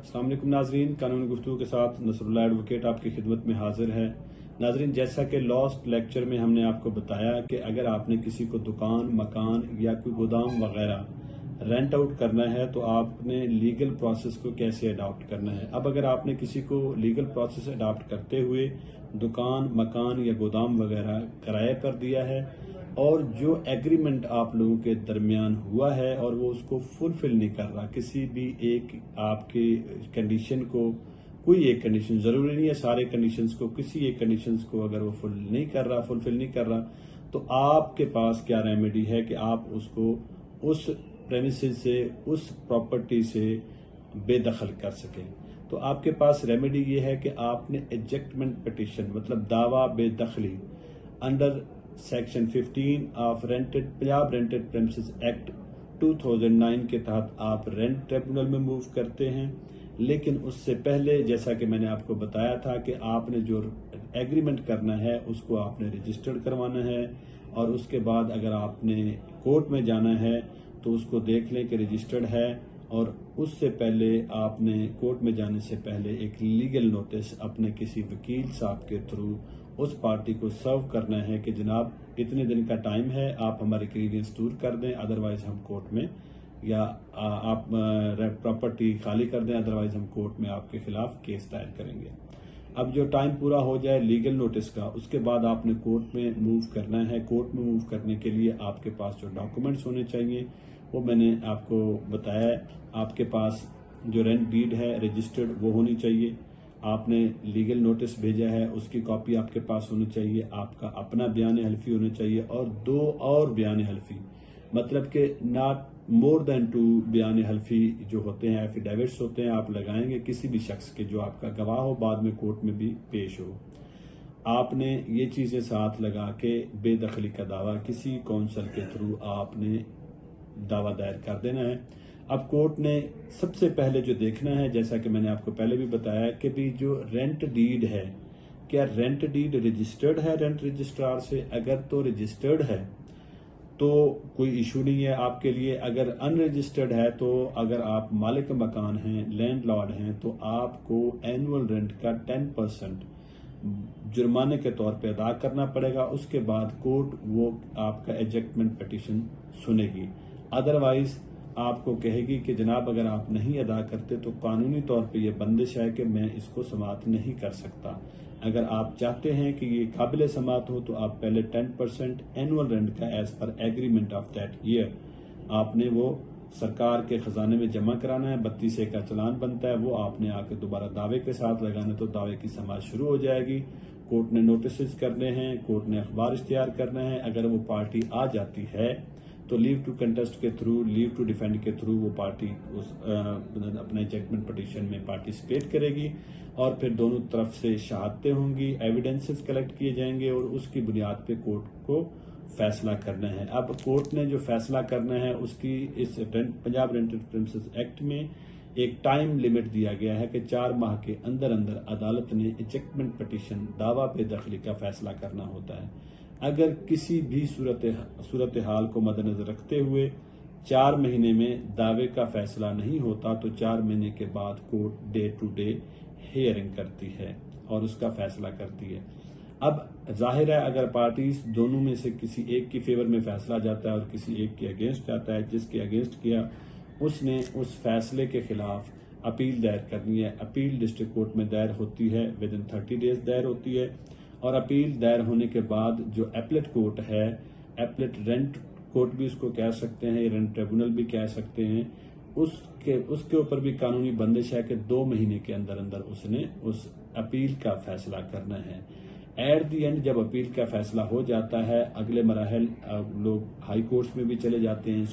अस्सलाम वालेकुम नाजरीन, कानूनी गुफ्तगू के साथ नसरुल्लाह एडवोकेट आपकी खिदमत में हाजिर है। नाजरीन, जैसा कि लास्ट लेक्चर में हमने आपको बताया कि अगर आपने किसी को दुकान, मकान या कोई गोदाम वगैरह रेंट आउट करना है तो आपने लीगल प्रोसेस को कैसे अडॉप्ट करना है। अब अगर आपने किसी को लीगल प्रोसेस अडॉप्ट करते हुए दुकान, मकान या गोदाम वगैरह किराए पर दिया है और जो एग्रीमेंट आप लोगों के दरमियान हुआ है और वो उसको फुलफिल नहीं कर रहा, किसी भी एक आपके कंडीशन को, कोई एक कंडीशन, जरूरी नहीं है सारे कंडीशंस को, किसी एक कंडीशंस को अगर वो फुलफिल नहीं कर रहा तो आपके पास क्या रेमेडी है कि आप उसको उस प्रेमिसेस से, उस प्रॉपर्टी से बेदखल कर सकें। तो आपके पास रेमेडी ये है कि आपने एजेक्टमेंट पिटिशन मतलब दावा बेदखली under section 15 of Punjab rented premises act 2009 के तहत आप रेंट ट्रिब्यूनल में मूव करते हैं। लेकिन उससे पहले, जैसा कि मैंने आपको बताया था, कि आपने जो एग्रीमेंट करना है उसको आपने रजिस्टर्ड करवाना है और उसके बाद अगर आपने कोर्ट में जाना है तो उसको देख लें कि रजिस्टर्ड है। और उससे पहले आपने कोर्ट में जाने से पहले एक लीगल नोटिस अपने किसी वकील साहब के थ्रू उस पार्टी को सर्व करना है कि जनाब इतने दिन का टाइम है, आप हमारे क्लीयरेंस दूर कर दें, अदरवाइज हम कोर्ट में, या आप प्रॉपर्टी खाली कर दें, अदरवाइज हम कोर्ट में आपके खिलाफ केस दायर करेंगे। अब जो टाइम पूरा हो जाए लीगल नोटिस का, उसके बाद आपने कोर्ट में मूव करना है। कोर्ट में मूव करने के लिए आपके पास जो डॉक्यूमेंट्स होने चाहिए वो मैंने आपको बताया है। आपके पास जो रेंट डीड है रजिस्टर्ड वो होनी चाहिए, आपने लीगल नोटिस भेजा है उसकी कॉपी आपके पास होनी चाहिए, आपका अपना बयान हल्फी होना चाहिए और 2 और बयान हल्फी, मतलब कि नॉट मोर देन 2 बयान हल्फी जो होते हैं, एफिडेविट्स होते हैं, आप लगाएंगे किसी भी शख्स के जो आपका गवाह हो, बाद में कोर्ट में भी पेश हो। आपने ये चीजें साथ लगा के बेदखली का दावा किसी कौंसल के थ्रू आपने दावा दायर कर देना है। अब कोर्ट ने सबसे पहले जो देखना है, जैसा कि मैंने आपको पहले भी बताया, कि भी जो रेंट डीड है, क्या रेंट डीड रजिस्टर्ड है रेंट रजिस्ट्रार से। अगर तो रजिस्टर्ड है तो कोई इशू नहीं है आपके लिए। अगर अनरजिस्टर्ड है तो अगर आप मालिक मकान हैं, लैंडलॉर्ड हैं, तो आपको एनुअल रेंट का 10% जुर्माने के तौर पे अदा करना पड़ेगा। उसके बाद कोर्ट वो आपका एजेक्टमेंट पिटीशन सुनेगी। अदरवाइज आपको कहेगी कि जनाब अगर आप नहीं अदा करते तो कानूनी तौर पे ये बंदिश है कि मैं इसको समाप्त नहीं कर सकता। अगर आप चाहते हैं कि ये काबिल समाप्त हो तो आप पहले 10% एनुअल रेंट का as per agreement of that year आपने वो सरकार के खजाने में जमा कराना है। 32A का चलान बनता है, वो आपने आके दोबारा दावे के साथ लगाना, तो दावे की समाअत शुरू हो जाएगी। कोर्ट ने नोटिस करने हैं, कोर्ट ने अखबार इश्तिहार करना है। अगर वो पार्टी आ जाती है तो लीव टू कंटेस्ट के थ्रू, लीव टू डिफेंड के थ्रू वो पार्टी उस अपने जजमेंट पिटीशन में पार्टिसिपेट करेगी और फिर दोनों तरफ से शहादतें होंगी, एविडेंसेस कलेक्ट किए जाएंगे और उसकी बुनियाद पे कोर्ट को फैसला करना है। अब कोर्ट ने जो फैसला करना है उसकी इस पंजाब रेंटेड प्रेमिसेस एक्ट में एक टाइम लिमिट दिया गया है कि 4 माह के अंदर अंदर अदालत ने एजेक्टमेंट पिटीशन दावा बेदखली का फैसला करना होता है। अगर किसी भी सूरत हाल को मद्देनजर रखते हुए 4 महीने में दावे का फैसला नहीं होता तो 4 महीने के बाद court day to day hearing करती है और उसका फैसला करती है। अब जाहिर है अगर पार्टीज दोनों में से किसी एक की फेवर में फैसला जाता है और किसी एक के अगेंस्ट जाता है, जिसके अगेंस्ट किया उसने उस फैसले के खिलाफ अपील दायर करनी है। अपील डिस्ट्रिक्ट कोर्ट में दायर होती है, विद इन 30 डेज दायर होती है। और अपील दायर होने के बाद जो एपलेट कोर्ट है, एपलेट रेंट कोर्ट भी उसको कह सकते हैं, रेंट ट्रिब्यूनल भी कह सकते हैं, उसके ऊपर भी कानूनी बंदिश है कि 2 महीने के अंदर अंदर उसने उस अपील का फैसला करना है। एट दी एंड जब अपील का फैसला हो जाता है, अगले मराहल लोग हाई कोर्ट्स में भी चले जाते हैं,